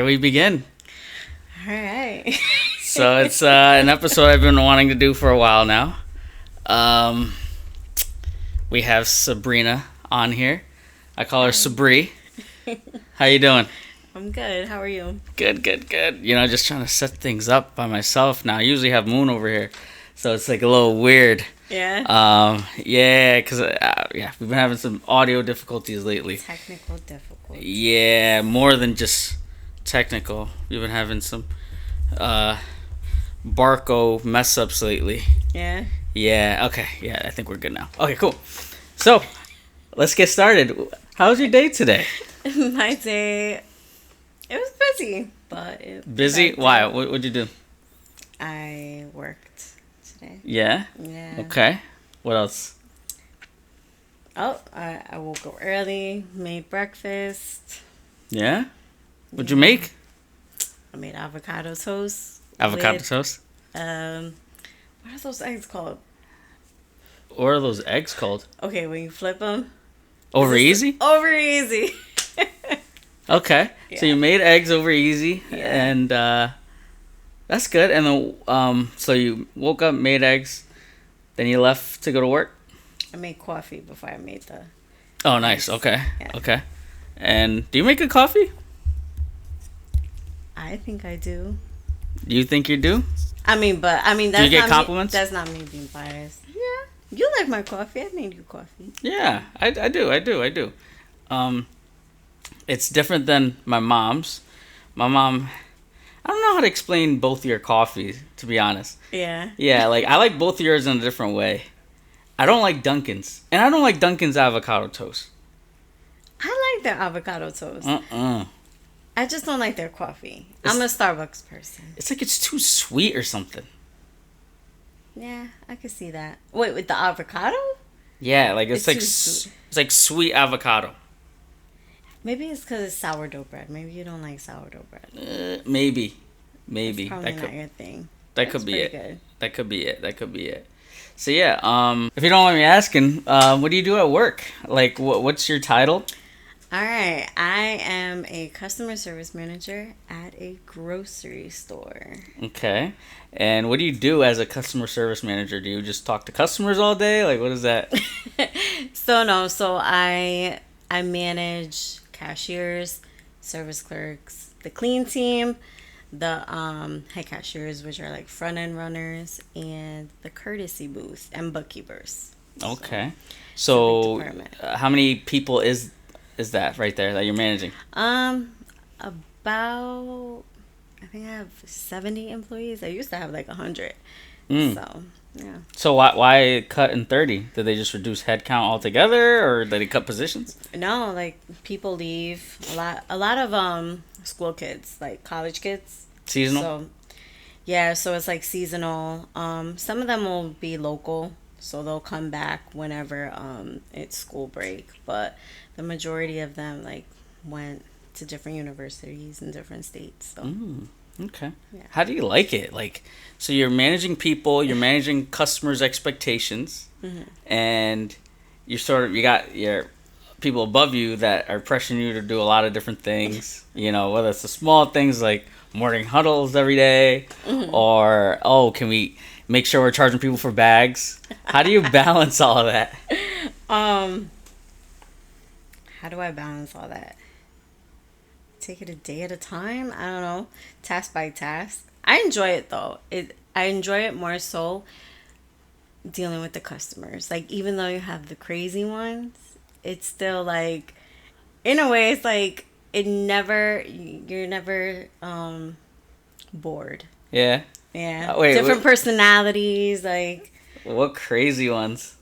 We begin. All right. So it's an episode I've been wanting to do for a while now. Um, we have Sabrina on here. I call her Sabri. How you doing? I'm good. How are you? Good, good, good. Just trying to set things up by myself now. I usually have Moon over here, so it's like a little weird. Yeah. Yeah, because we've been having some audio difficulties lately. Technical difficulties. Yeah, more than just technical. We've been having some Barco mess ups lately. Yeah. Yeah, okay. Yeah, I think we're good now. Okay, cool. So, let's get started. How was your day today? My day, it was busy, but Busy? Why? What'd you do? I worked today. Yeah? Yeah. Okay. What else? Oh, I woke up early, made breakfast. Yeah? What'd you make? I made avocado toast. Avocado with, toast? What are those eggs called? What are those eggs called? Okay, when you flip them. Over easy? Over easy. Okay. Yeah. So you made eggs over easy, Yeah. and that's good. And then, so you woke up, made eggs, then you left to go to work? I made coffee before I made the... Oh, nice. Okay. Yeah. Okay. And do you make good coffee? I think I do. Do you think you do? But that's Do you get not compliments? That's not me being biased. Yeah, you like my coffee. I made you coffee. Yeah, I do. It's different than my mom's. My mom, I don't know how to explain both your coffees, to be honest. Yeah. Yeah, like I like both of yours in a different way. I don't like Dunkin's, and I don't like Dunkin's avocado toast. I like their avocado toast. Uh-uh. I just don't like their coffee. I'm a Starbucks person. It's like it's too sweet or something. Yeah, I could see that. Wait, with the avocado? Yeah, like it's like too sweet. it's like sweet avocado. Maybe it's because it's sourdough bread. Maybe you don't like sourdough bread. Maybe. It's probably not your thing. That could be pretty it. Good. That could be it. So yeah, if you don't mind me asking, what do you do at work? Like, what's your title? All right, I am a customer service manager at a grocery store. Okay. And what do you do as a customer service manager? Do you just talk to customers all day? Like, what is that? So I manage cashiers, service clerks, the clean team, the head cashiers, which are like front end runners, and the courtesy booth and bookkeepers. Okay. It's a So, big department. how many people is that right there that you're managing? About I think I have 70 employees. I used to have like 100. Mm. So yeah. So why cut in 30? Did they just reduce headcount altogether, or did they cut positions? No, like people leave a lot of school kids, like college kids. Seasonal? So yeah, so it's like seasonal. Some of them will be local, so they'll come back whenever it's school break, but the majority of them like went to different universities in different states. So Okay. Yeah. How do you like it? Like, so you're managing people, you're managing customers' expectations, and you got your people above you that are pressuring you to do a lot of different things. Whether it's the small things like morning huddles every day, or can we make sure we're charging people for bags? How do you balance all of that? How do I balance all that? Take it a day at a time. I don't know, task by task. I enjoy it though. I enjoy it more so dealing with the customers. Like even though you have the crazy ones, it's still like, in a way, it's like you're never bored. Yeah. Yeah. Wait, Different personalities. Like what crazy ones?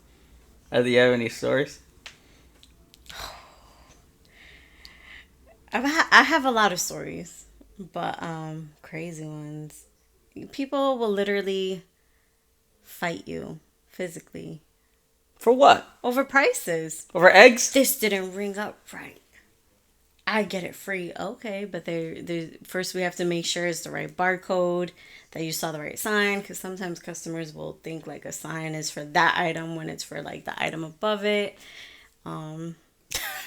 Do you have any stories? I have a lot of stories, but crazy ones. People will literally fight you physically For what? over prices. Over eggs? This didn't ring up right. I get it free. Okay, but they first we have to make sure it's the right barcode, that you saw the right sign, because sometimes customers will think like a sign is for that item when it's for like the item above it.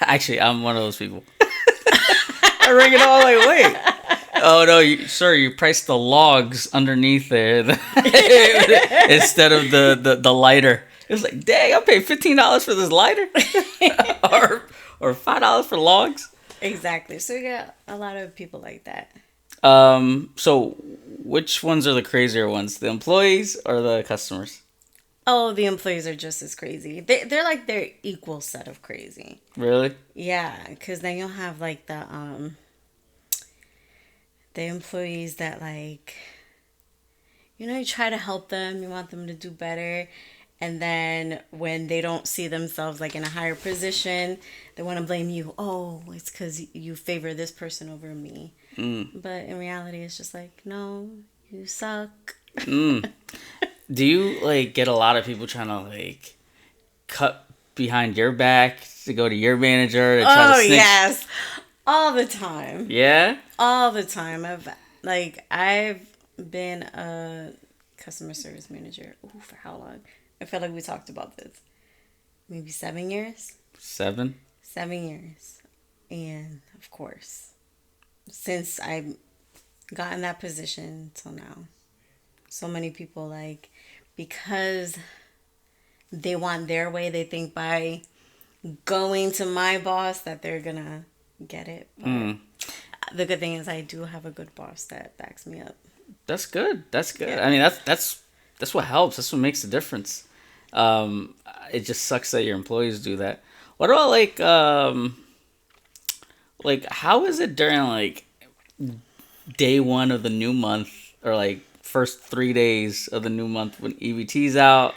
Actually, I'm one of those people. I ring it all like, wait, Oh no, sir, you priced the logs underneath there instead of the lighter. It was like, dang, I paid $15 for this lighter, or $5 for logs. Exactly. So we got a lot of people like that. So which ones are the crazier ones, the employees or the customers? Oh, the employees are just as crazy. They're like their equal set of crazy. Really? Yeah, because then you'll have like the employees that like, you try to help them, you want them to do better, and then when they don't see themselves like in a higher position, they want to blame you. Oh, it's because you favor this person over me. But in reality, it's just like, no, you suck. Do you like get a lot of people trying to like cut behind your back to go to your manager to try to snitch? Yes, all the time. Yeah. All the time. I've been a customer service manager. Ooh, for how long? I feel like we talked about this. Maybe 7 years. 7. 7 years, and of course, since I got in that position till now, so many people like, because they want their way, they think by going to my boss that they're gonna get it. But the good thing is I do have a good boss that backs me up. That's good. That's good. Yeah. I mean, that's what helps. That's what makes the difference. It just sucks that your employees do that. What about like how is it during like day one of the new month, or like first 3 days of the new month when EBT's out?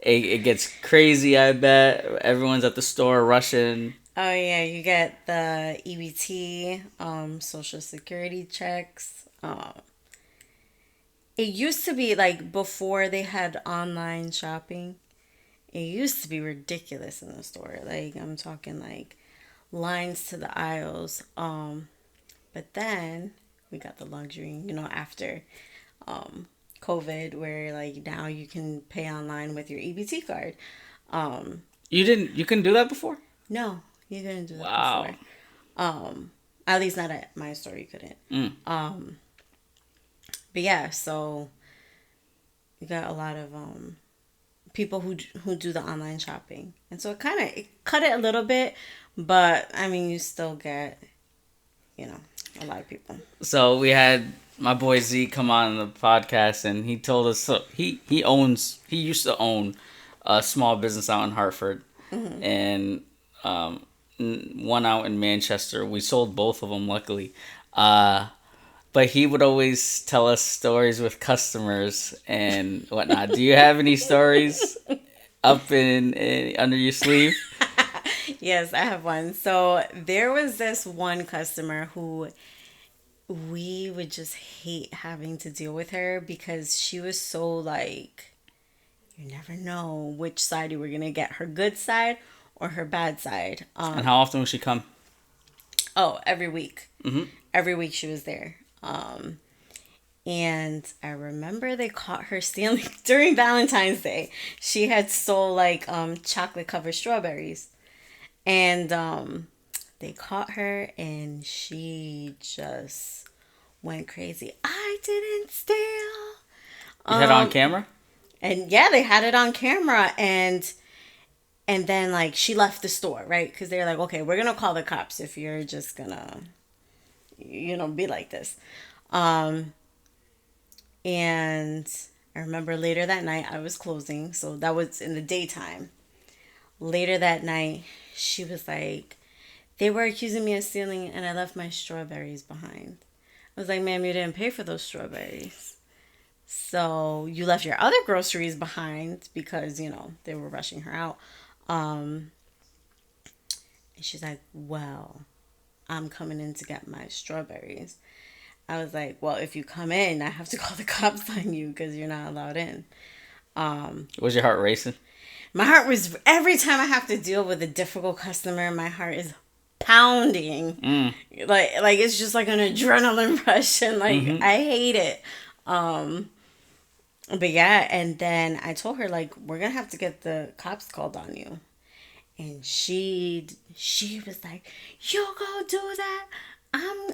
It gets crazy. I bet everyone's at the store rushing. Oh yeah, you get the EBT, Social Security checks. It used to be like before they had online shopping. It used to be ridiculous in the store. Like I'm talking like lines to the aisles. But then we got the luxury, after COVID, where like now you can pay online with your EBT card. You couldn't do that before? No, you couldn't do that Wow. before. At least not at my store, you couldn't. But yeah, so you got a lot of people who do the online shopping, and so it cut it a little bit, but I mean you still get, a lot of people. So we had my boy Z come on the podcast, and he told us, so he used to own a small business out in Hartford, and one out in Manchester. We sold both of them, luckily. But he would always tell us stories with customers and whatnot. Do you have any stories up in under your sleeve? Yes, I have one. So there was this one customer who we would just hate having to deal with her because she was so like, you never know which side you were going to get, her good side or her bad side. And how often would she come? Oh, every week. Mm-hmm. Every week she was there. And I remember they caught her stealing during Valentine's Day. She had stole like chocolate covered strawberries. And they caught her and she just went crazy. I didn't steal. You had it on camera? And yeah, they had it on camera, and then like she left the store, right? Because they're like, okay, we're gonna call the cops if you're just gonna, be like this. And I remember later that night I was closing, so that was in the daytime. Later that night, she was like, they were accusing me of stealing and I left my strawberries behind. I was like, ma'am, you didn't pay for those strawberries. So you left your other groceries behind because, they were rushing her out. And she's like, well, I'm coming in to get my strawberries. I was like, well, if you come in, I have to call the cops on you because you're not allowed in. Was your heart racing? My heart was, every time I have to deal with a difficult customer, my heart is pounding. Like it's just like an adrenaline rush, and like I hate it. But yeah, and then I told her like, we're gonna have to get the cops called on you. And she was like, you go do that?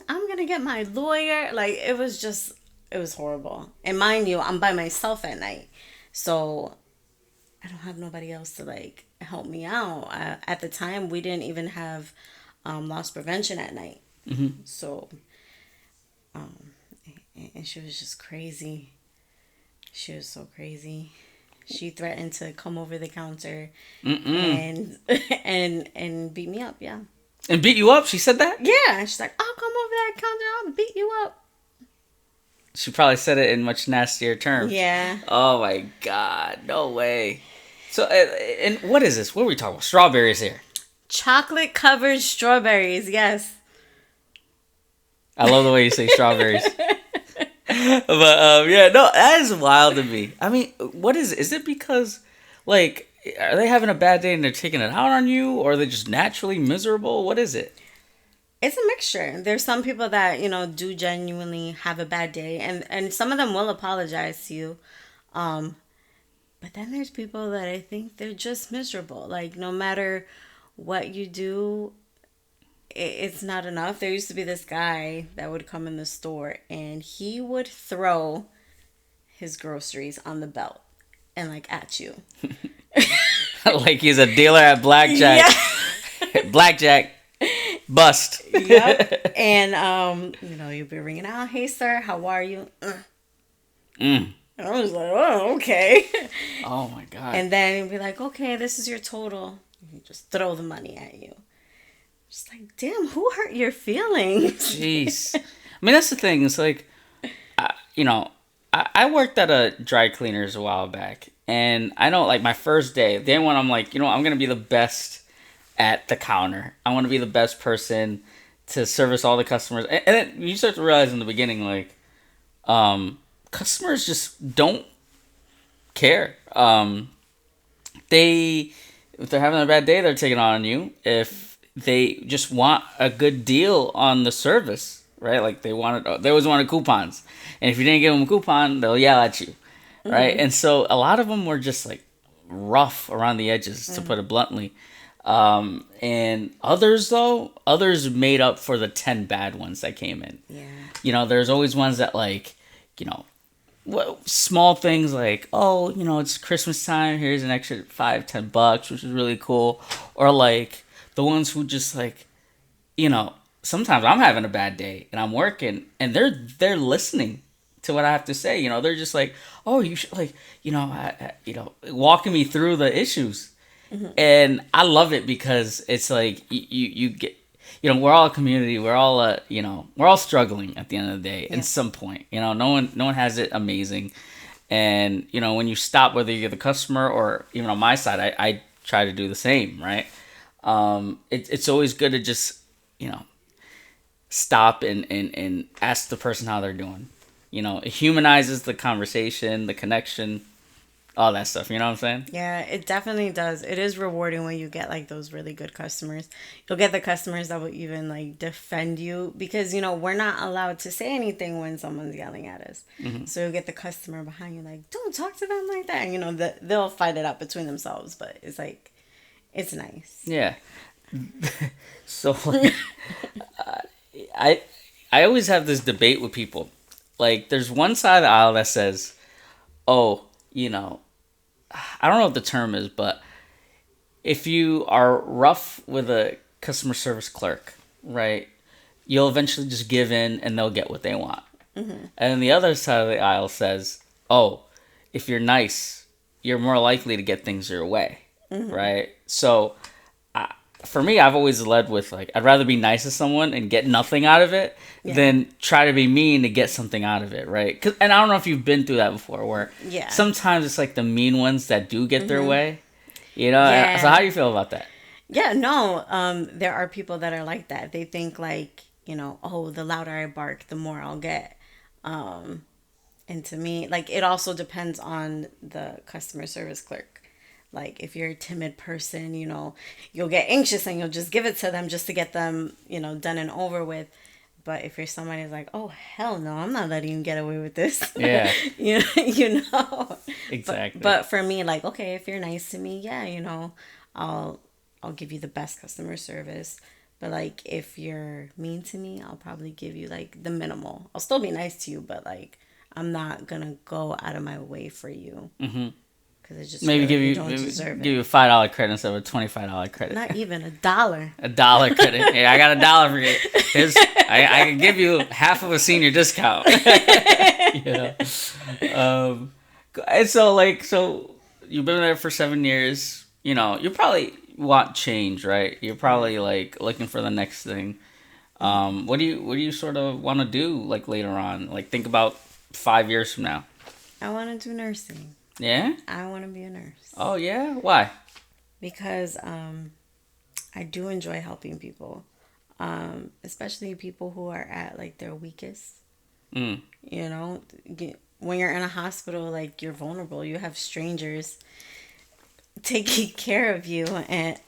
I'm gonna get my lawyer. Like, it was horrible. And mind you, I'm by myself at night, so I don't have nobody else to like help me out. At the time, we didn't even have loss prevention at night. So, and she was just crazy. She was so crazy. She threatened to come over the counter and and beat me up. Yeah. And beat you up? She said that? Yeah. She's like, I'll come over that counter. I'll beat you up. She probably said it in much nastier terms. Yeah. Oh my God. No way. So, and what is this? What are we talking about? Strawberries here. Chocolate covered strawberries. Yes. I love the way you say strawberries. But yeah, no, that is wild to me. I mean, what is it? Is it because, like, are they having a bad day and they're taking it out on you, or are they just naturally miserable? What is it? It's a mixture. There's some people that, do genuinely have a bad day, and some of them will apologize to you. But then there's people that I think they're just miserable. Like, no matter what you do, it's not enough. There used to be this guy that would come in the store and he would throw his groceries on the belt and like at you. Like he's a dealer at blackjack. Yeah. Blackjack. Bust. Yep. And you'll be ringing out, "Hey sir, how are you?" I was like, "Oh, okay." Oh my God. And then he'd be like, "Okay, this is your total." And he'd just throw the money at you. Just like, damn, who hurt your feelings? Jeez. I mean, that's the thing. It's like, I worked at a dry cleaners a while back. And I know, like, my first day, then when I'm like, I'm going to be the best at the counter. I want to be the best person to service all the customers. And then you start to realize in the beginning, like, customers just don't care. If they're having a bad day, they're taking it on you. If they just want a good deal on the service, right? Like they always wanted coupons, and if you didn't give them a coupon, they'll yell at you, right? And so a lot of them were just like rough around the edges, to put it bluntly. And others made up for the 10 bad ones that came in. Yeah. There's always ones that like, small things like, it's Christmas time, here's an extra $5-10, which is really cool. Or like the ones who just like, sometimes I'm having a bad day and I'm working and they're listening to what I have to say. They're just like, "Oh, you should like, walking me through the issues." And I love it because it's like you get, we're all a community. We're all we're all struggling at the end of the day at some point. No one has it amazing. And when you stop, whether you're the customer or even on my side, I try to do the same, right? It's always good to just stop and ask the person how they're doing. It humanizes the conversation, the connection, all that stuff. You know what I'm saying? Yeah, it definitely does. It is rewarding when you get like those really good customers. You'll get the customers that will even like defend you because we're not allowed to say anything when someone's yelling at us. So you'll get the customer behind you like, "Don't talk to them like that." And, they'll fight it out between themselves, but it's like, it's nice. Yeah. So I always have this debate with people. Like, there's one side of the aisle that says, "Oh, I don't know what the term is, but if you are rough with a customer service clerk, right, you'll eventually just give in and they'll get what they want." And then the other side of the aisle says, "Oh, if you're nice, you're more likely to get things your way," right? So for me, I've always led with like, I'd rather be nice to someone and get nothing out of it than try to be mean to get something out of it, right? And I don't know if you've been through that before, where sometimes it's like the mean ones that do get their way, Yeah. So how do you feel about that? Yeah, no, there are people that are like that. They think like, "Oh, the louder I bark, the more I'll get." And to me, like, it also depends on the customer service clerk. Like, if you're a timid person, you'll get anxious and you'll just give it to them just to get them, done and over with. But if you're somebody who's like, "Oh, hell no, I'm not letting you get away with this." Yeah. Exactly. But for me, like, okay, if you're nice to me, yeah, I'll give you the best customer service. But like if you're mean to me, I'll probably give you like the minimal. I'll still be nice to you, but like I'm not gonna go out of my way for you. Mm-hmm. Because it just Maybe you don't deserve it. Give you a $5 credit instead of a $25 credit. Not even $1. $1 credit. Yeah, I got $1 for you. I can give you half of a senior discount. Yeah. And so you've been there for 7 years. You know, you probably want change, right? You're probably like looking for the next thing. What do you sort of want to do like later on? Like think about 5 years from now. I want to do nursing. Yeah? I want to be a nurse. Oh yeah? Why? Because I do enjoy helping people. Especially people who are at like their weakest. You know, when you're in a hospital, like you're vulnerable. You have strangers taking care of you, and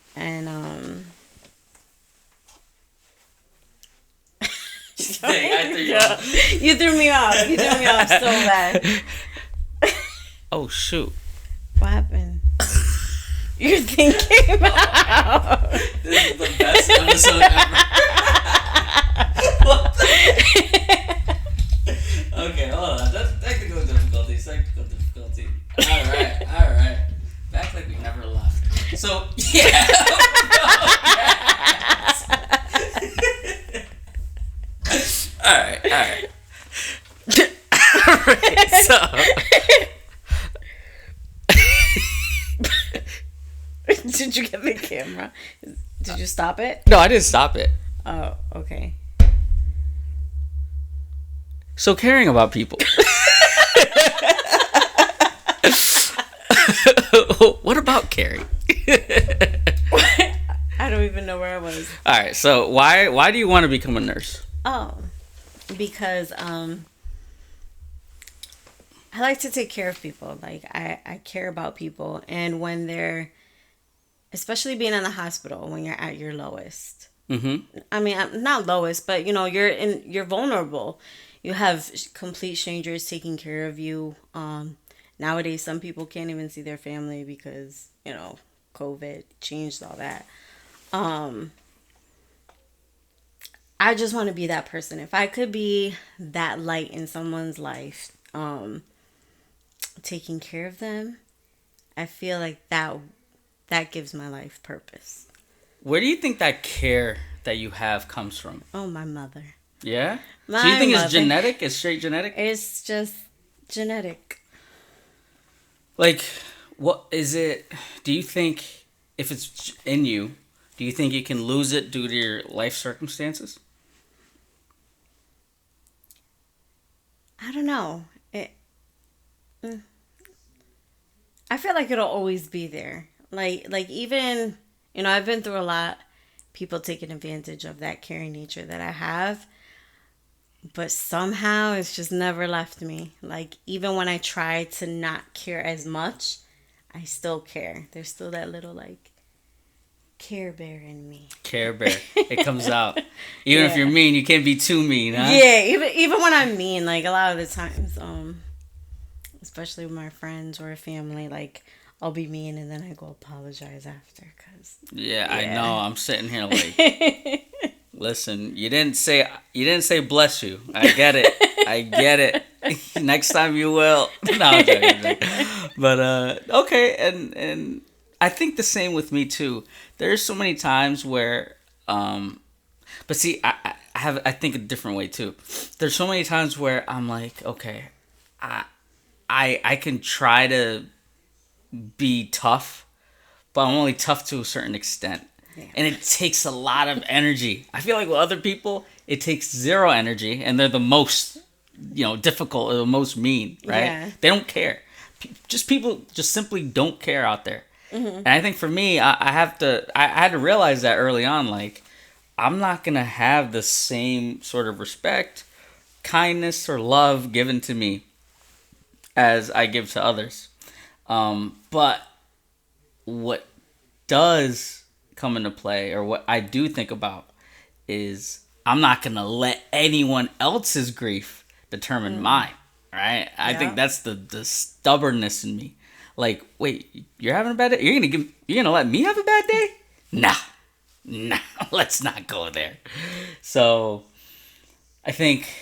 you threw me off. You threw me off so bad. Oh shoot! What happened? You're thinking about. This is the best episode ever. What the? Okay, hold on. That's technical difficulty. All right. Back like we never left. So yeah. All right. So. Did you get the camera? Did you stop it? No, I didn't stop it. Oh, okay. So caring about people. What about caring? I don't even know where I was. All right. So why do you want to become a nurse? Oh, because I like to take care of people. Like I care about people, and when they're, especially being in the hospital when you're at your lowest. Mm-hmm. I mean, not lowest, but you know, you're vulnerable. You have complete strangers taking care of you. Nowadays, some people can't even see their family because, you know, COVID changed all that. I just want to be that person. If I could be that light in someone's life, taking care of them, I feel like that gives my life purpose. Where do you think that care that you have comes from? Oh, my mother. Yeah? So you think it's genetic? It's straight genetic? It's just genetic. Like, what is it? Do you think if it's in you, do you think you can lose it due to your life circumstances? I don't know. I feel like it'll always be there. Like even, you know, I've been through a lot. People taking advantage of that caring nature that I have. But somehow it's just never left me. Like even when I try to not care as much, I still care. There's still that little like Care Bear in me. Care Bear. It comes out. Even if you're mean, you can't be too mean, huh? Yeah, even when I'm mean, like a lot of the times, especially with my friends or family, like I'll be mean and then I go apologize after. Yeah, I know. I'm sitting here like, listen, you didn't say bless you. I get it. Next time you will. No, I'm joking. But okay, and I think the same with me too. There's so many times where, but see, I think a different way too. There's so many times where I'm like, okay, I can try to be tough, but I'm only tough to a certain extent. Yeah. And it takes a lot of energy. I feel like with other people, it takes zero energy, and they're the most, difficult or the most mean, right? Yeah. They don't care. People just simply don't care out there. Mm-hmm. And I think for me, I had to realize that early on, like, I'm not going to have the same sort of respect, kindness, or love given to me as I give to others. But what does come into play, or what I do think about, is I'm not going to let anyone else's grief determine mine, right? I think that's the stubbornness in me. Like, wait, you're having a bad day? You're gonna let me have a bad day? Nah. No, let's not go there. So I think,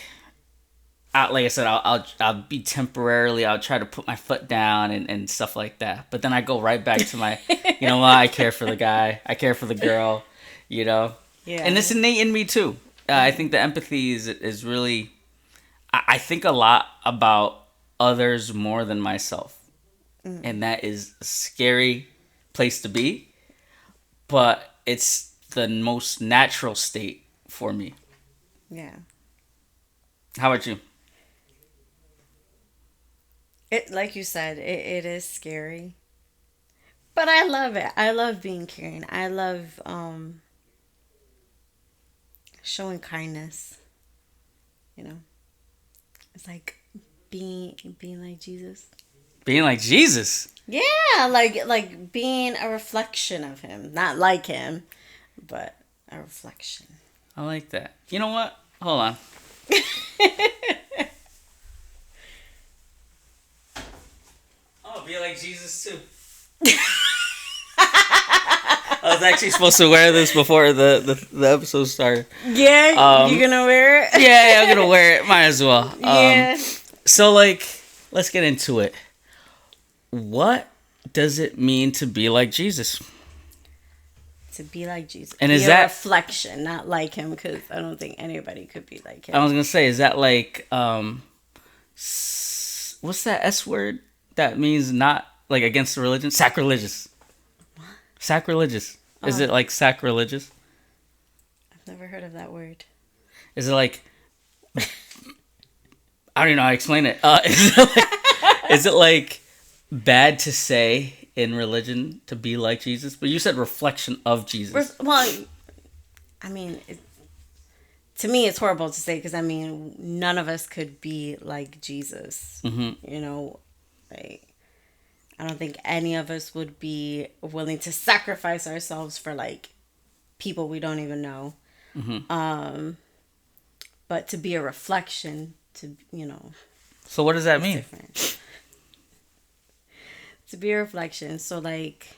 like I said, I'll be temporarily. I'll try to put my foot down and stuff like that. But then I go right back to my, you know what? I care for the guy. I care for the girl. You know, Yeah. and it's innate in me too. I think the empathy is really. I think a lot about others more than myself, and that is a scary place to be. But it's the most natural state for me. Yeah. How about you? It, like you said, it is scary. But I love it. I love being caring. I love showing kindness. You know, it's like being like Jesus. Being like Jesus. Yeah, like being a reflection of him, not like him, but a reflection. I like that. You know what? Hold on. Oh, be like Jesus too. I was actually supposed to wear this before the episode started. Yeah, you gonna wear it? Yeah, I'm gonna wear it. Might as well. Yeah. So, like, let's get into it. What does it mean to be like Jesus? To be like Jesus. And be is a that reflection, not like him, because I don't think anybody could be like him. I was gonna say, is that like what's that S word that means not like against the religion? Sacrilegious. What? Sacrilegious. Is it like sacrilegious? I've never heard of that word. Is it like I don't even know how to explain it. Is it like bad to say in religion to be like Jesus? But you said reflection of Jesus. Well, I mean, to me, it's horrible to say because I mean, none of us could be like Jesus. Mm-hmm. You know, like I don't think any of us would be willing to sacrifice ourselves for like people we don't even know. Mm-hmm. But to be a reflection, to So what does that mean? different. To be a reflection, so like,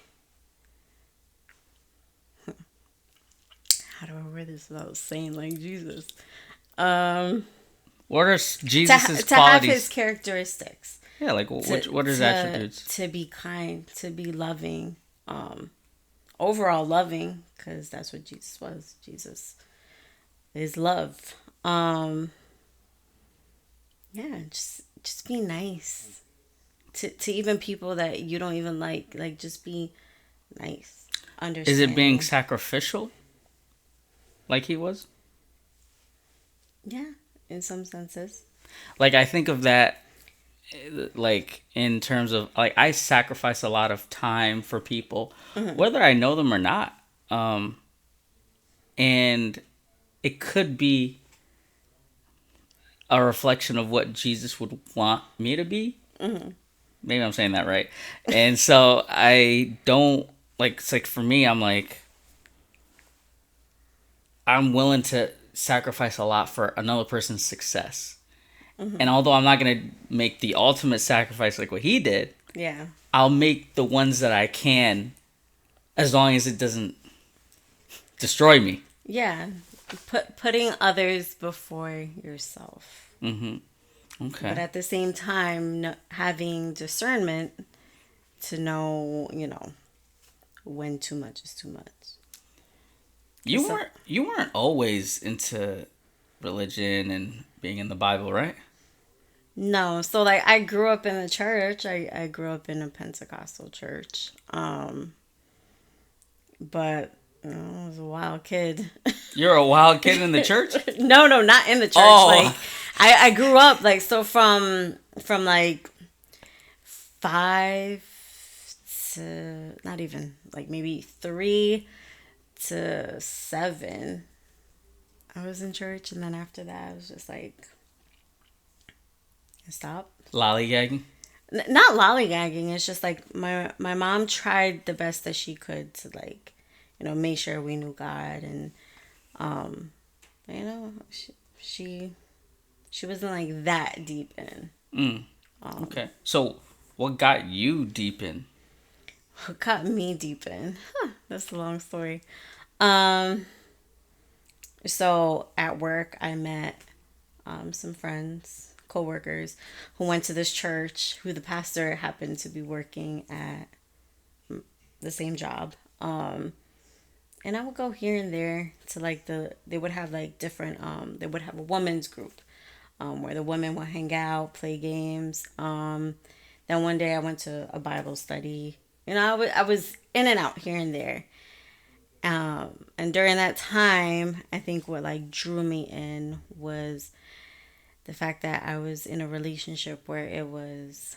how do I word this without saying like Jesus? What are Jesus's To have qualities? his characteristics. Yeah, like what are his attributes? To be kind, to be loving, overall loving, because that's what Jesus was. Jesus is love. Yeah, just be nice to even people that you don't even like. Like, just be nice. Understand. Is it being sacrificial? Like he was? Yeah, in some senses. Like I think of that like in terms of like I sacrifice a lot of time for people, whether I know them or not. And it could be a reflection of what Jesus would want me to be. Maybe I'm saying that right. And so I don't like. It's like for me, I'm willing to sacrifice a lot for another person's success. And although I'm not gonna make the ultimate sacrifice like what he did, Yeah. I'll make the ones that I can, as long as it doesn't destroy me. Yeah. Putting others before yourself. Okay. But at the same time, having discernment to know, when too much is too much. You weren't always into religion and being in the Bible, right? No, so like I grew up in the church. I grew up in a Pentecostal church. But I was a wild kid. You're a wild kid in the church? No, not in the church. Oh. Like I grew up like so from like 5 to not even like maybe 3 to 7. I was in church, and then after that, I was just like, stop. Lollygagging? Not lollygagging. It's just like my mom tried the best that she could to like, make sure we knew God, and she wasn't like that deep in. Okay. So what got you deep in? What got me deep in? That's a long story. Um, so at work, I met some friends, coworkers, who went to this church. Who the pastor happened to be working at the same job. And I would go here and there to like they would have like different they would have a women's group where the women would hang out, play games. Then one day I went to a Bible study. I was in and out here and there. And during that time, I think what like drew me in was the fact that I was in a relationship where I was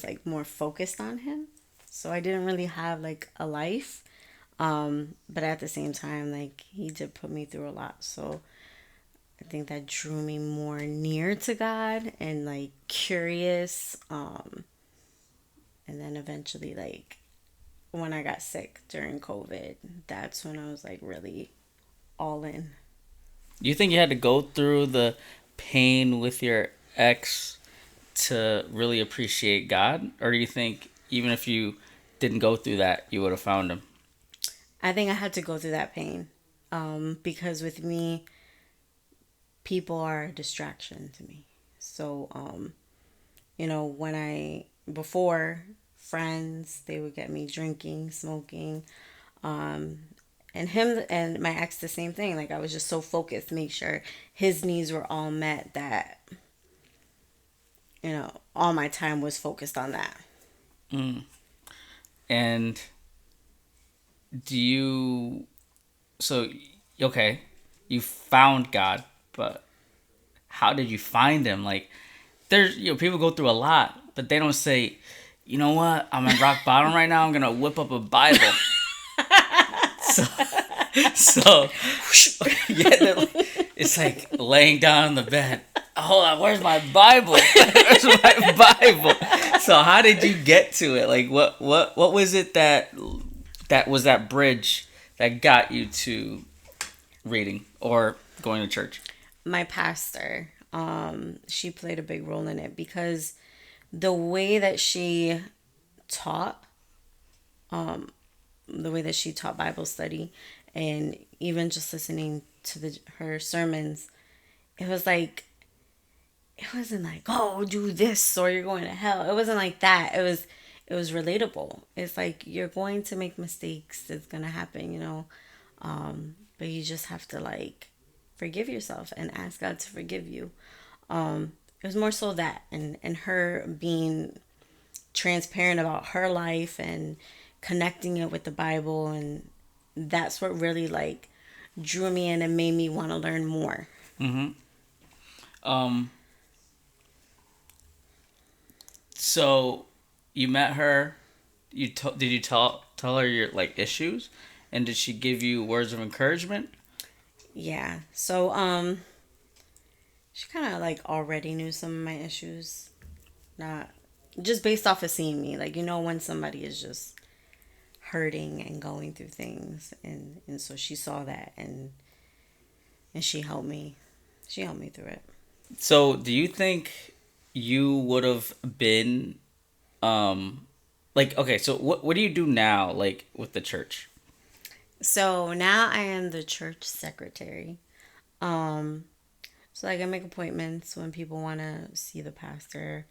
like more focused on him. So I didn't really have like a life. But at the same time, like he did put me through a lot. So I think that drew me more near to God and like curious. And then eventually, like when I got sick during COVID, that's when I was like really all in. You think you had to go through the pain with your ex to really appreciate God? Or do you think even if you didn't go through that, you would have found him? I think I had to go through that pain because with me, people are a distraction to me. So, when before friends, they would get me drinking, smoking, um, and him and my ex, the same thing. Like I was just so focused, make sure his needs were all met that, all my time was focused on that. Mm. And do you, so, okay, you found God, but how did you find him? Like, people go through a lot, but they don't say, you know what, I'm at rock bottom right now, I'm gonna whip up a Bible. So, so yeah, it's like laying down on the bed. Hold on, where's my Bible? Where's my Bible? So how did you get to it? Like what was it that was that bridge that got you to reading or going to church? My pastor, she played a big role in it because the way that she taught, the way that she taught Bible study, and even just listening to her sermons, it was like it wasn't like, oh, do this or you're going to hell. It wasn't like that. It was relatable. It's like you're going to make mistakes. It's gonna happen. But you just have to like forgive yourself and ask God to forgive you. It was more so that and her being transparent about her life and connecting it with the Bible, and that's what really like drew me in and made me want to learn more. Mm-hmm. Um. So you met her. Did you tell her your like issues, and did she give you words of encouragement? Yeah. So she kind of like already knew some of my issues, not just based off of seeing me. Like when somebody is just hurting and going through things, and so she saw that and she helped me. She helped me through it. So do you think you would have been like okay? So what do you do now like with the church? So now I am the church secretary. Um, so like I make appointments when people want to see the pastor.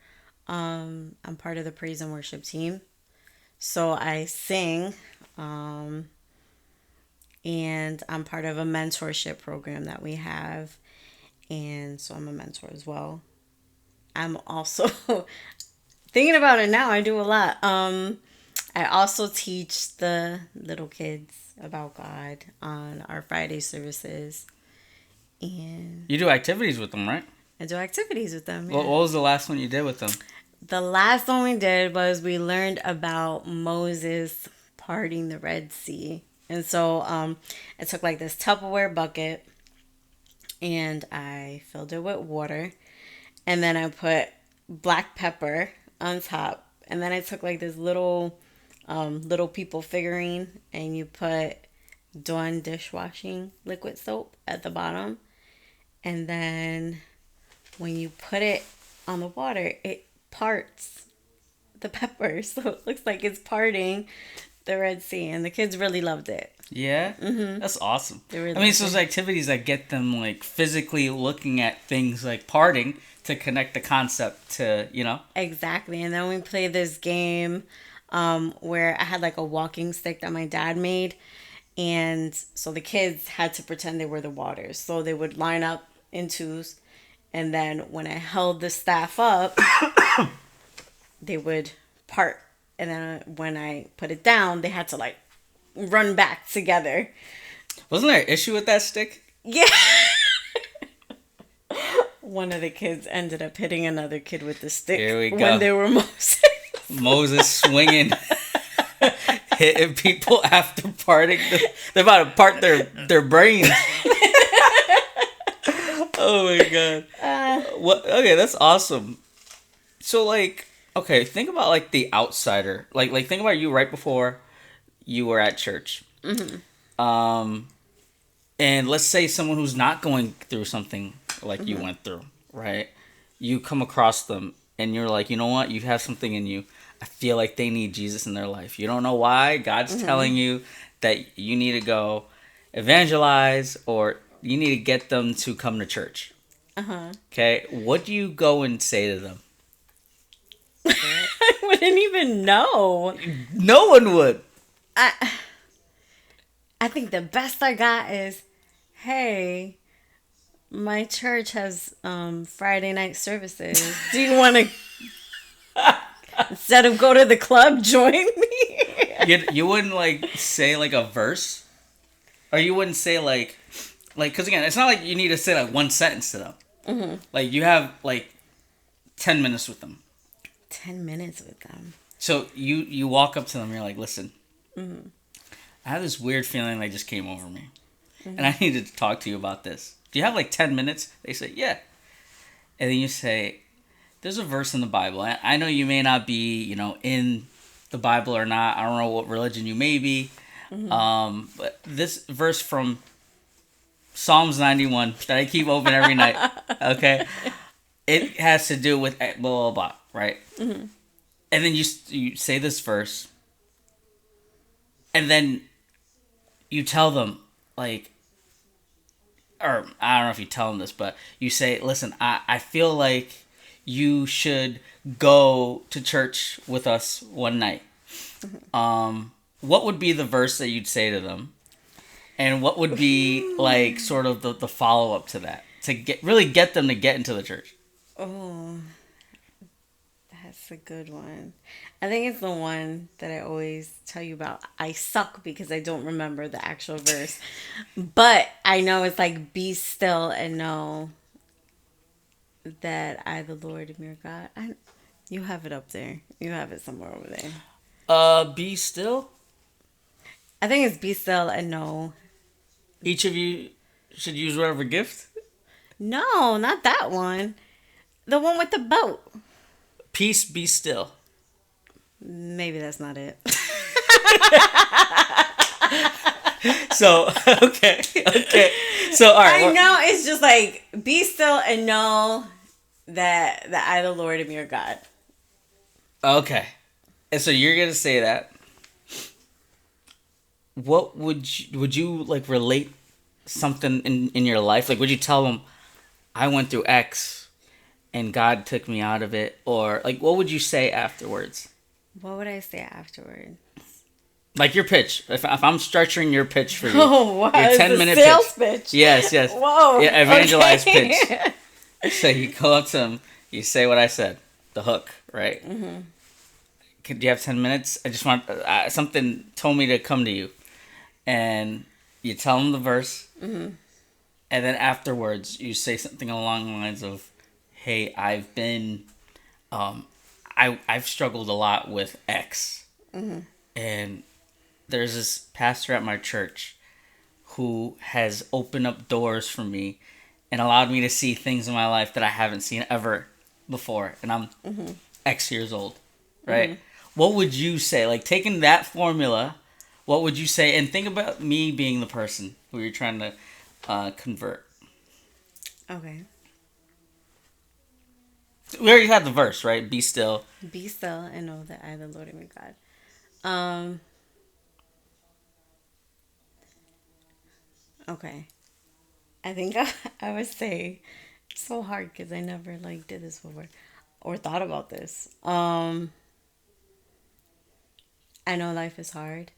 I'm part of the praise and worship team. So I sing, um, and I'm part of a mentorship program that we have. And so I'm a mentor as well. I'm also thinking about it now, I do a lot. I also teach the little kids about God on our Friday services. And You do activities with them, right? I do activities with them. What Yeah. was the last one you did with them? The last one we did was we learned about Moses parting the Red Sea. And so I took like this Tupperware bucket and I filled it with water. And then I put black pepper on top. And then I took like this little people figurine and you put Dawn dishwashing liquid soap at the bottom. And then when you put it on the water, it parts the pepper. So it looks like it's parting the Red Sea, and the kids really loved it. Yeah, that's awesome. They really I mean, it's loved those activities that get them like physically looking at things like parting to connect the concept to Exactly. And then we played this game where I had like a walking stick that my dad made. And so the kids had to pretend they were the waters. So they would line up in twos. And then when I held the staff up, they would part. And then when I put it down, they had to like run back together. Wasn't there an issue with that stick? Yeah. One of the kids ended up hitting another kid with the stick when they were Moses. Moses swinging, hitting people after parting. They're about to part their brains. Oh my god. What? Okay, that's awesome. So like, okay, think about like the outsider. Like think about you right before you were at church. And let's say someone who's not going through something like you went through, right? You come across them and you're like, you know what? You have something in you. I feel like they need Jesus in their life. You don't know why. God's telling you that you need to go evangelize or you need to get them to come to church. Okay? What do you go and say to them? I wouldn't even know. No one would. I think the best I got is, hey, my church has Friday night services. Do you want to, instead of go to the club, join me? You wouldn't like say like a verse? Or you wouldn't say like, because again, it's not like you need to say like one sentence to them. Like you have like 10 minutes with them. 10 minutes with them. So you walk up to them and you're like, listen, I have this weird feeling that just came over me. And I need to talk to you about this. Do you have like 10 minutes? They say, yeah. And then you say, there's a verse in the Bible. I know you may not be, in the Bible or not. I don't know what religion you may be. But this verse from Psalms 91 that I keep open every night, okay? It has to do with blah, blah, blah, right? And then you say this verse. And then you tell them, like, or I don't know if you tell them this, but you say, listen, I feel like you should go to church with us one night. What would be the verse that you'd say to them? And what would be, like, sort of the follow-up to that? To really get them to get into the church. Oh, that's a good one. I think it's the one that I always tell you about. I suck because I don't remember the actual verse. But I know it's like, be still and know that I, the Lord, am your God. You have it up there. You have it somewhere over there. Be still? I think it's be still and know. Each of you should use whatever gift? No, not that one. The one with the boat. Peace, be still. Maybe that's not it. So, okay. So, all right. I know it's just like, be still and know that I, the Lord, am your God. Okay. And so you're going to say that. What would you like relate something in your life? Like, would you tell them, I went through X and God took me out of it? Or, like, what would you say afterwards? What would I say afterwards? Like your pitch. If I'm structuring your pitch for you. Oh, wow. Your 10-minute sales pitch. Yes. Whoa. Yeah, evangelize okay. pitch. So you go up to them, you say what I said. The hook, right? Do you have 10 minutes? I just want... something told me to come to you. And you tell them the verse. And then afterwards, you say something along the lines of, hey, I've been... I've struggled a lot with X. And there's this pastor at my church who has opened up doors for me and allowed me to see things in my life that I haven't seen ever before. And I'm X years old, right? What would you say? Like, taking that formula, what would you say? And think about me being the person who you're trying to convert. Okay. We already had the verse, right? Be still. Be still and know that I, the Lord, am your God. Okay. I think I would say it's so hard because I never like did this before or thought about this. I know life is hard.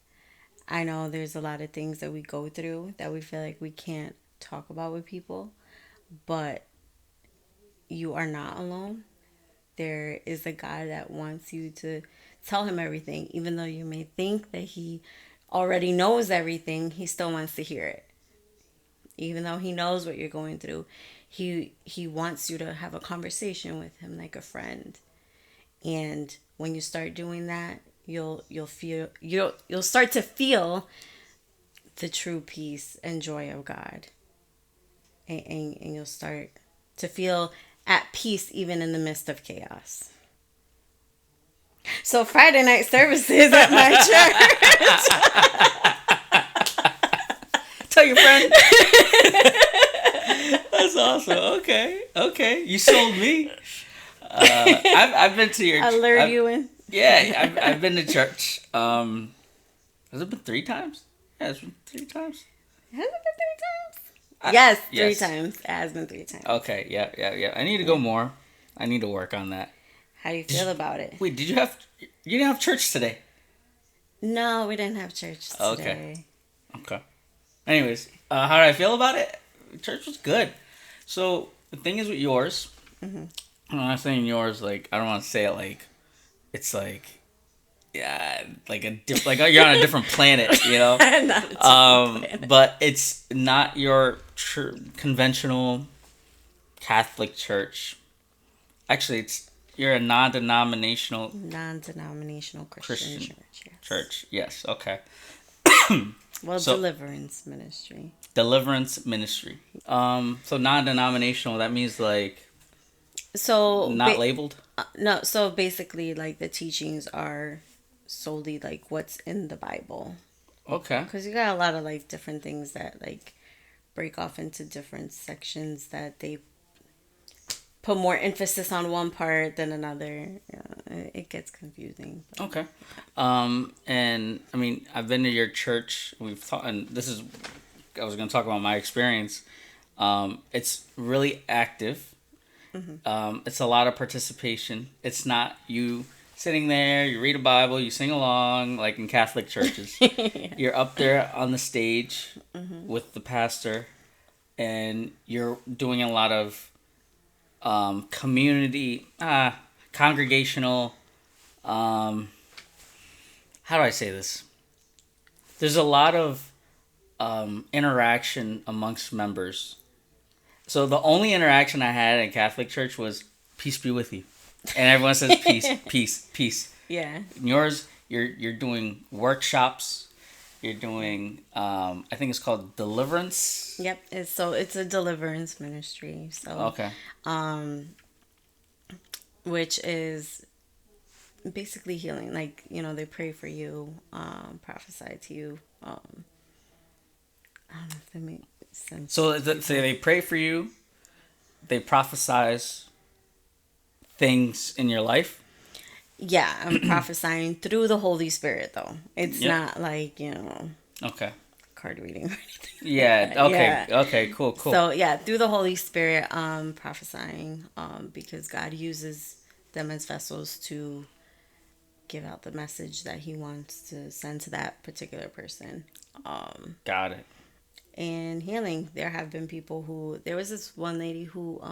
I know there's a lot of things that we go through that we feel like we can't talk about with people, but you are not alone. There is a God that wants you to tell him everything, even though you may think that he already knows everything, he still wants to hear it. Even though he knows what you're going through, he wants you to have a conversation with him like a friend. And when you start doing that, you'll start to feel the true peace and joy of God. And you'll start to feel at peace even in the midst of chaos. So Friday night services at my church. Tell your friend. That's awesome. Okay. You sold me. I've been to your. I lured you in. Yeah, I've been to church. Has it been 3 times? Yeah, it's been 3 times. Has it been 3 times? Yes, yes. 3 times. It has been 3 times. Okay, yeah. I need to go more. I need to work on that. How do you feel about it? Wait, you didn't have church today? No, we didn't have church today. Okay. Anyways, how did I feel about it? Church was good. So the thing is with yours, I'm not saying yours like I don't want to say it like it's like like like you're on a different planet, you know. Not a different planet. But it's not your conventional Catholic church. Actually, you're a non-denominational Christian church. Yes. Church. Yes. Okay. Well, deliverance ministry. Deliverance ministry. So non-denominational. That means like. So not labeled. No. So basically, like the teachings are solely like what's in the Bible. Okay. Because you got a lot of like different things that like break off into different sections that they put more emphasis on one part than another. It gets confusing. But. Okay. And I mean, I've been to your church. We've thought, and I was going to talk about my experience. It's really active. It's a lot of participation. It's not you sitting there, you read a Bible, you sing along, like in Catholic churches. Yeah. You're up there on the stage with the pastor, and you're doing a lot of congregational, how do I say this? There's a lot of interaction amongst members. So the only interaction I had in Catholic church was peace be with you. And everyone says peace. Yeah. In yours, you're doing workshops. You're doing, I think it's called deliverance. Yep. It's a deliverance ministry. So okay. Which is basically healing. Like, they pray for you, prophesy to you. I don't know if that makes sense. So they pray for you. They prophesize things in your life. Yeah, I'm prophesying through the Holy Spirit, though. It's not like, okay, card reading or anything. Yeah, okay, yeah. Okay, cool. So, yeah, through the Holy Spirit, prophesying, because God uses them as vessels to give out the message that he wants to send to that particular person. Got it. And healing. There have been people there was this one lady who,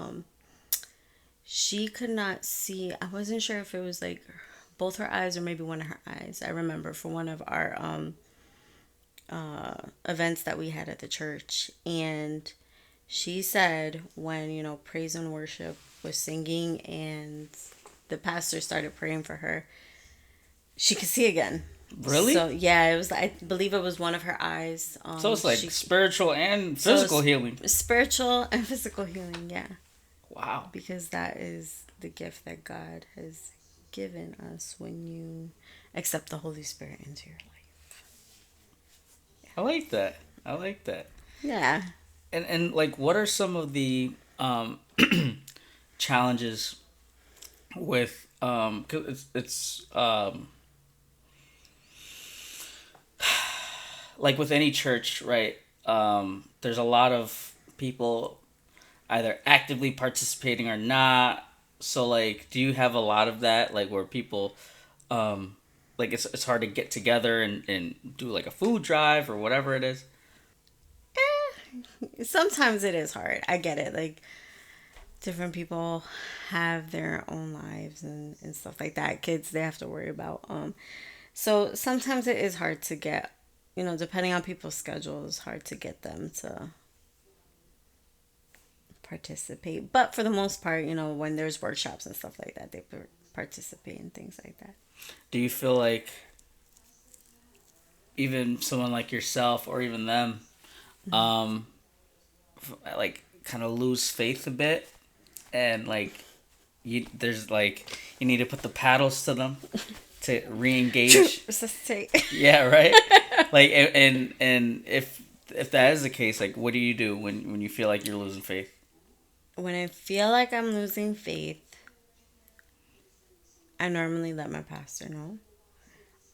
she could not see. I wasn't sure if it was like both her eyes or maybe one of her eyes. I remember for one of our events that we had at the church, and she said when praise and worship was singing and the pastor started praying for her, she could see again. Really? So yeah, it was. I believe it was one of her eyes. So it's like spiritual and physical healing. Spiritual and physical healing. Yeah. Wow. Because that is the gift that God has given us when you accept the Holy Spirit into your life. Yeah. I like that. Yeah. And like, what are some of the challenges with 'cause it's like with any church, right? there's a lot of people either actively participating or not. So like, do you have a lot of that, like where people, like it's hard to get together and do like a food drive or whatever it is? Sometimes it is hard. I get it. Like different people have their own lives and stuff like that. Kids they have to worry about. So sometimes it is hard to get, depending on people's schedules, hard to get them to participate. But for the most part, when there's workshops and stuff like that, they participate in things like that. Do you feel like even someone like yourself or even them, um, like kind of lose faith a bit, and like there's like you need to put the paddles to them to re-engage. Resuscitate. Yeah, right. Like and if that is the case, like what do you do when you feel like you're losing faith? When I feel like I'm losing faith, I normally let my pastor know.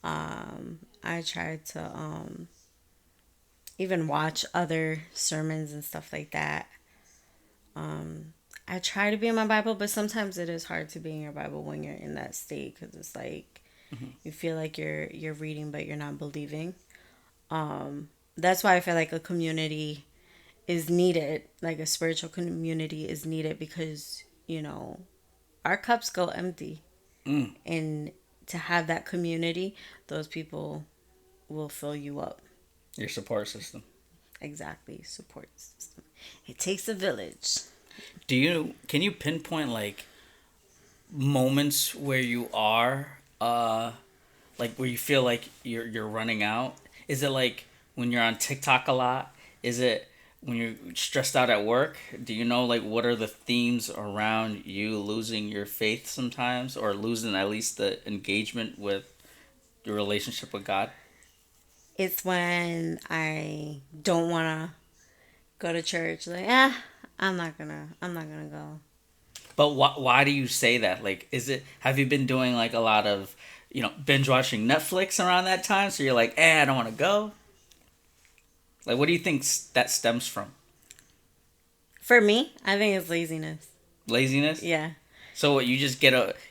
I try to even watch other sermons and stuff like that. I try to be in my Bible, but sometimes it is hard to be in your Bible when you're in that state because it's like you feel like you're reading but you're not believing. That's why I feel like a community is needed, like a spiritual community is needed because our cups go empty, and to have that community, those people will fill you up. Your support system. Exactly, support system. It takes a village. Can you pinpoint like moments where you are like where you feel like you're running out? Is it like when you're on TikTok a lot? Is it when you're stressed out at work? Do you know like what are the themes around you losing your faith sometimes, or losing at least the engagement with your relationship with God? It's when I don't want to go to church. Like, I'm not gonna go. But why do you say that? Like, have you been doing like a lot of, binge watching Netflix around that time? So you're like, I don't want to go. Like, what do you think that stems from? For me, I think it's laziness. Laziness? Yeah. So what, you just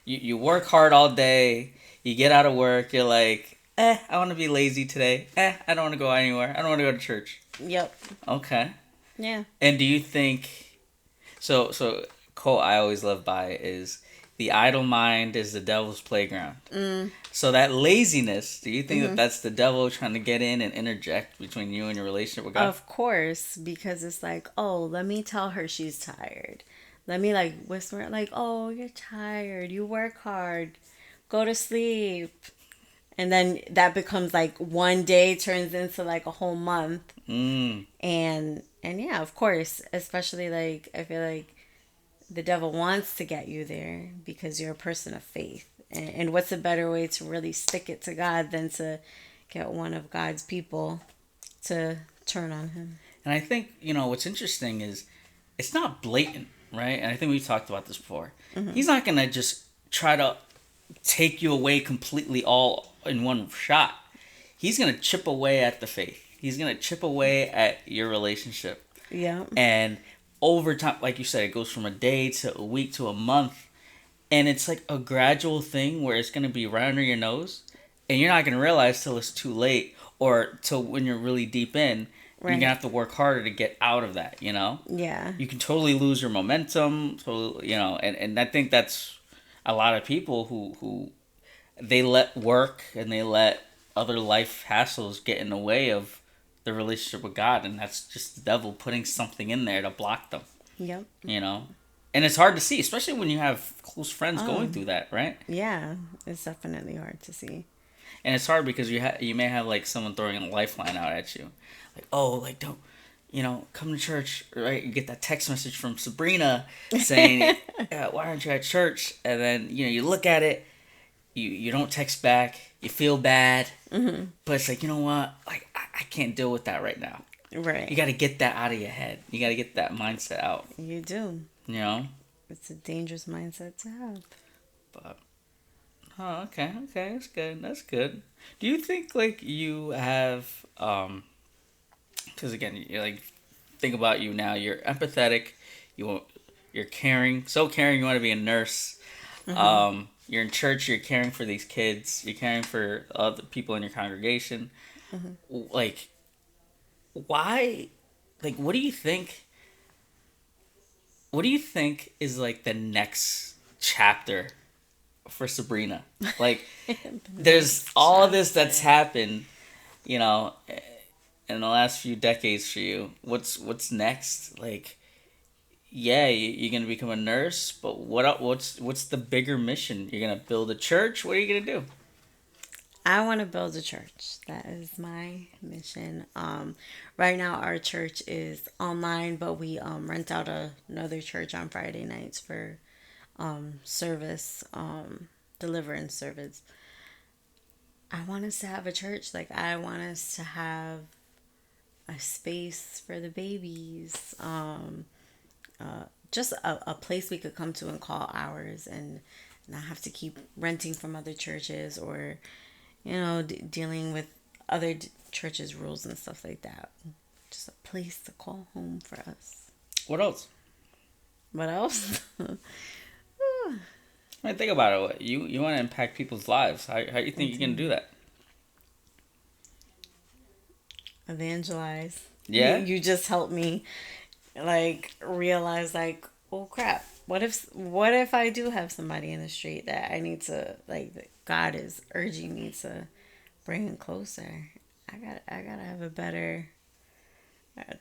you work hard all day, you get out of work, you're like, I want to be lazy today. I don't want to go anywhere. I don't want to go to church. Yep. Okay. Yeah. And do you think, so quote I always live by is, the idle mind is the devil's playground. So that laziness, do you think that that's the devil trying to get in and interject between you and your relationship with God? Of course, because it's like, oh, let me tell her she's tired. Let me like whisper like, oh, you're tired. You work hard. Go to sleep. And then that becomes like one day turns into like a whole month. And yeah, of course, especially like I feel like the devil wants to get you there because you're a person of faith. And what's a better way to really stick it to God than to get one of God's people to turn on him? And I think, what's interesting is it's not blatant, right? And I think we've talked about this before. He's not going to just try to take you away completely all in one shot. He's going to chip away at the faith. He's going to chip away at your relationship. Yeah. And over time, like you said, it goes from a day to a week to a month. And it's like a gradual thing where it's going to be right under your nose. And you're not going to realize till it's too late or till when you're really deep in. Right. You're going to have to work harder to get out of that, Yeah. You can totally lose your momentum, and I think that's a lot of people who they let work and they let other life hassles get in the way of the relationship with God, and that's just the devil putting something in there to block them. Yep. And it's hard to see, especially when you have close friends going through that, right? Yeah, it's definitely hard to see. And it's hard because you may have like someone throwing a lifeline out at you, like, oh, like don't, come to church, right? You get that text message from Sabrina saying, why aren't you at church? And then you look at it, you don't text back, you feel bad, but it's like, you know what, like I can't deal with that right now. Right. You got to get that out of your head. You got to get that mindset out. You do. It's a dangerous mindset to have. But okay, that's good. Do you think like you have because again, you're like think about you now. You're empathetic. You're caring. So caring. You want to be a nurse. You're in church. You're caring for these kids. You're caring for other people in your congregation. Like, why? Like, what do you think? What do you think is like the next chapter for Sabrina? Like, there's all this that's happened, you know, in the last few decades for you. What's next? Like, yeah, you're gonna become a nurse, but what's the bigger mission? You're gonna build a church. What are you gonna do? I want to build a church. That is my mission. Right now our church is online, but we rent out another church on Friday nights for service, deliverance service. I want us to have a church. Like, I want us to have a space for the babies. Just a place we could come to and call ours, and not have to keep renting from other churches, or dealing with other churches' rules and stuff like that. Just a place to call home for us. What else? What else? I mean, think about it. You want to impact people's lives. How you think you can do that? Evangelize. Yeah. You just helped me, like, realize, like, oh crap. What if I do have somebody in the street that I need to, like, that God is urging me to bring in closer? I gotta have a better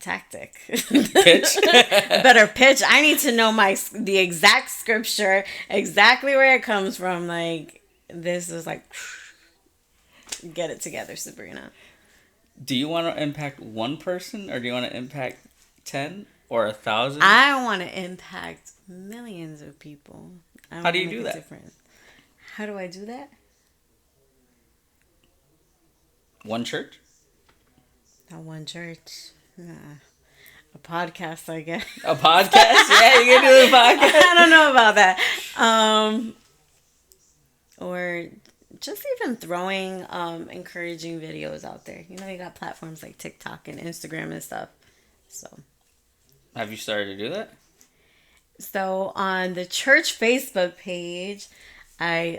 tactic. Pitch. Better pitch. I need to know the exact scripture, exactly where it comes from. Like, this is like, get it together, Sabrina. Do you want to impact one person, or do you want to impact 10 or 1,000? I want to impact millions of people. How do you do that? Different. How do I do that? One church? Not one church. A podcast, I guess. A podcast? Yeah, you can do a podcast. I don't know about that. Or just even throwing encouraging videos out there. You got platforms like TikTok and Instagram and stuff. So, have you started to do that? So on the church Facebook page, I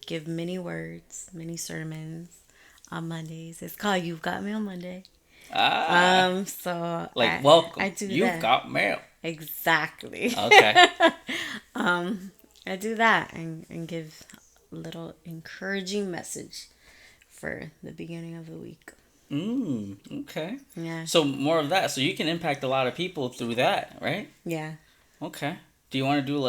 give mini words, mini sermons on Mondays. It's called "You've Got Mail Monday." So welcome. I do You've that. got mail. Exactly. Okay. I do that and give a little encouraging message for the beginning of the week. Okay. Yeah. So more of that. So you can impact a lot of people through that, right? Yeah. Okay. Do you want to do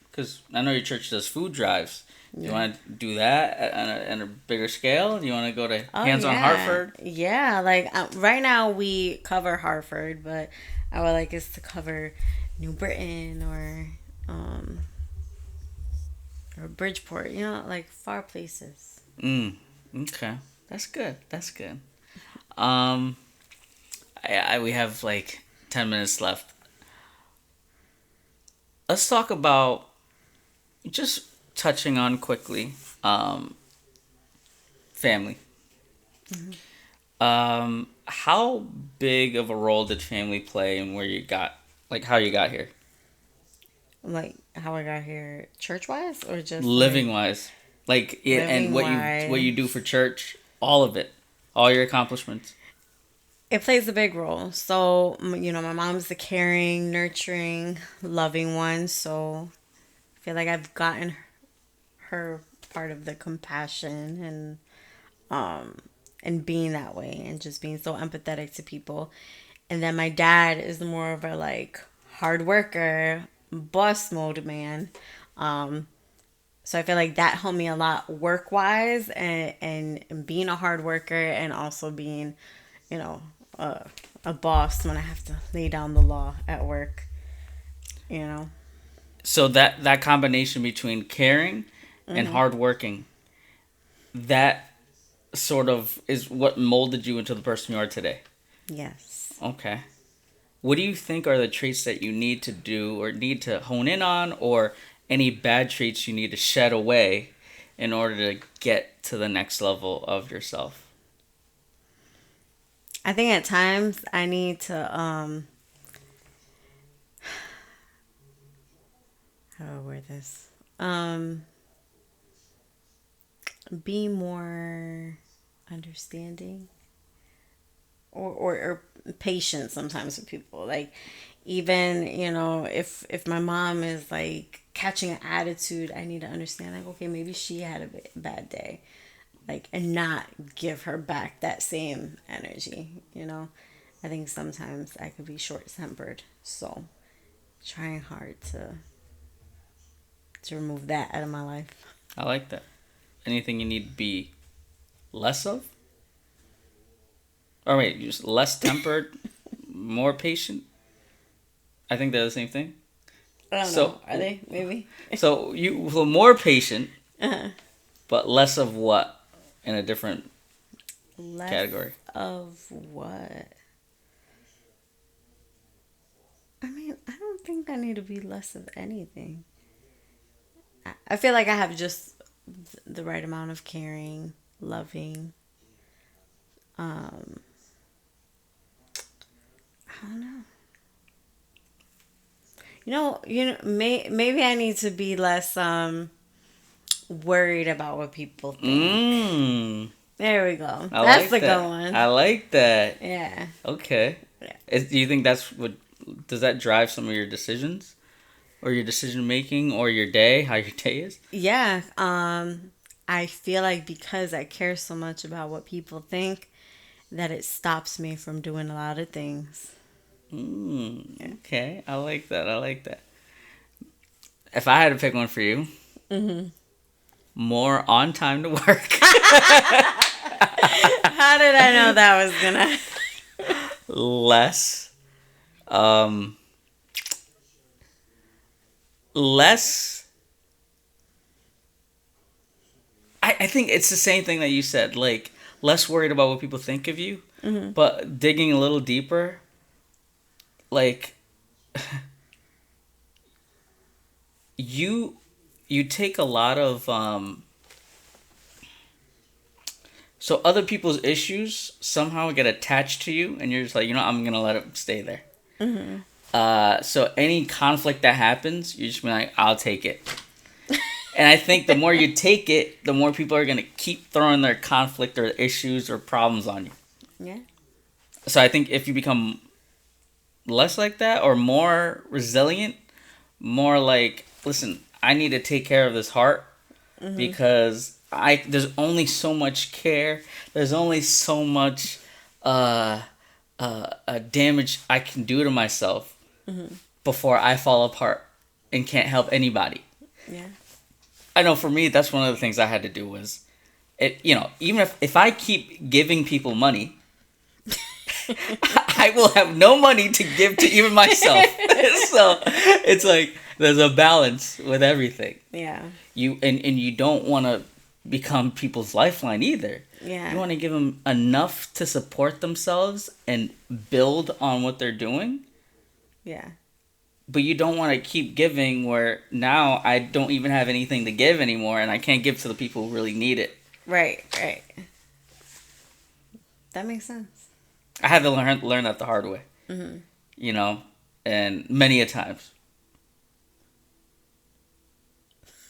because I know your church does food drives. Do you want to do that on a bigger scale? Do you want to go to Hands on Hartford? Yeah, like right now we cover Hartford, but I would like us to cover New Britain or Bridgeport, like far places. Okay. That's good. We have 10 minutes left. Let's talk about, just touching on quickly, family. How big of a role did family play in where you got, how you got here? Like how I got here, church wise, or just living wise, and what you do for church, all of it, all your accomplishments. It plays a big role. So my mom's the caring, nurturing, loving one. So I feel like I've gotten her part of the compassion and being that way and just being so empathetic to people. And then my dad is more of a hard worker, boss mode man. So I feel like that helped me a lot work wise and being a hard worker, and also being, a boss when I have to lay down the law at work. So that combination between caring and hardworking, that sort of is what molded you into the person you are today. Yes. Okay. What do you think are the traits that you need to do or need to hone in on, or any bad traits you need to shed away in order to get to the next level of yourself? I think at times I need to how do I word this? Be more understanding or patient sometimes with people. Like, even, if my mom is like catching an attitude, I need to understand, like, okay, maybe she had a bad day, like, and not give her back that same energy. I think sometimes I could be short-tempered, so trying hard to remove that out of my life. I like that. Anything you need to be less of? Or wait, just less tempered, more patient? I think they're the same thing. I don't know. Are they? Maybe. So you were more patient, Uh-huh. but less of what in a different Less category? of what? I mean, I don't think I need to be less of anything. I feel like I have just the right amount of caring, loving. I don't know. Maybe I need to be less worried about what people think. There we go. That's the good one. I like that. Yeah. Okay. Yeah. Do you think does that drive some of your decisions? Or your decision making, or your day, how your day is? Yeah. I feel like because I care so much about what people think, that it stops me from doing a lot of things. Okay. I like that. If I had to pick one for you, more on time to work. How did I know that was gonna? Less. I think it's the same thing that you said. Like, less worried about what people think of you, but digging a little deeper. Like, you take a lot of so other people's issues somehow get attached to you, and you're just like, I'm gonna let it stay there. So any conflict that happens, you just be like, I'll take it. And I think the more you take it, the more people are gonna keep throwing their conflict or issues or problems on you. Yeah. So I think if you become less like that, or more resilient, more like, listen, I need to take care of this heart, because there's only so much care, there's only so much damage I can do to myself before I fall apart and can't help anybody. Yeah. I know for me, that's one of the things I had to do was, even if I keep giving people money, I will have no money to give to even myself. So it's like there's a balance with everything. Yeah. And you don't want to become people's lifeline either. Yeah. You want to give them enough to support themselves and build on what they're doing. Yeah. But you don't want to keep giving where now I don't even have anything to give anymore, and I can't give to the people who really need it. Right. That makes sense. I had to learn that the hard way. And many a times.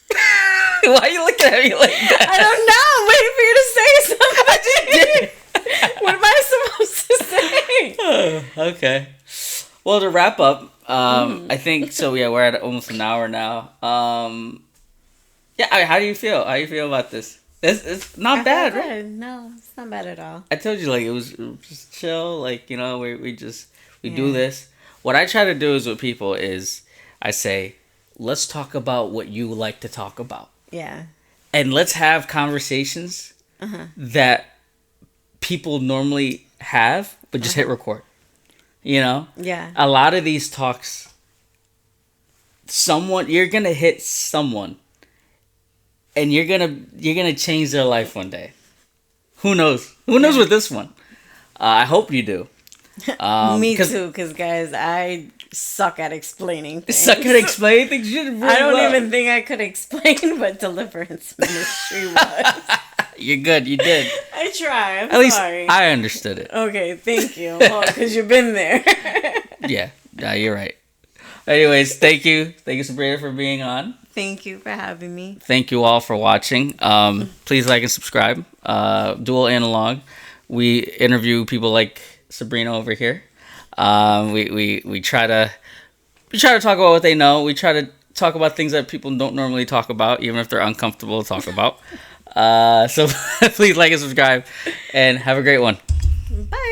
Why are you looking at me like that? I don't know. I'm waiting for you to say something. What am I supposed to say? Okay. Well, to wrap up, I think so. Yeah, we're at almost an hour now. Yeah. How do you feel? How do you feel about this? It's not bad, right? No, it's not bad at all. I told you, like, it was just chill. Like, we do this. What I try to do is with people is I say, let's talk about what you like to talk about. Yeah. And let's have conversations that people normally have, but just hit record. Yeah. A lot of these talks, you're gonna hit someone, and you're gonna change their life one day. Who knows? Who knows with this one? I hope you do. Me too, because guys, I suck at explaining things. Suck at explaining things? I don't even think I could explain what deliverance ministry was. You're good. You did. I try. I'm At least sorry. I understood it. Okay, thank you. Because you've been there. Yeah, you're right. Anyways, thank you. Thank you, Sabrina, for being on. Thank you for having me. Thank you all for watching. Please like and subscribe. Dual Analog. We interview people like Sabrina over here. We try to talk about what they know. We try to talk about things that people don't normally talk about, even if they're uncomfortable to talk about. So please like and subscribe, and have a great one. Bye.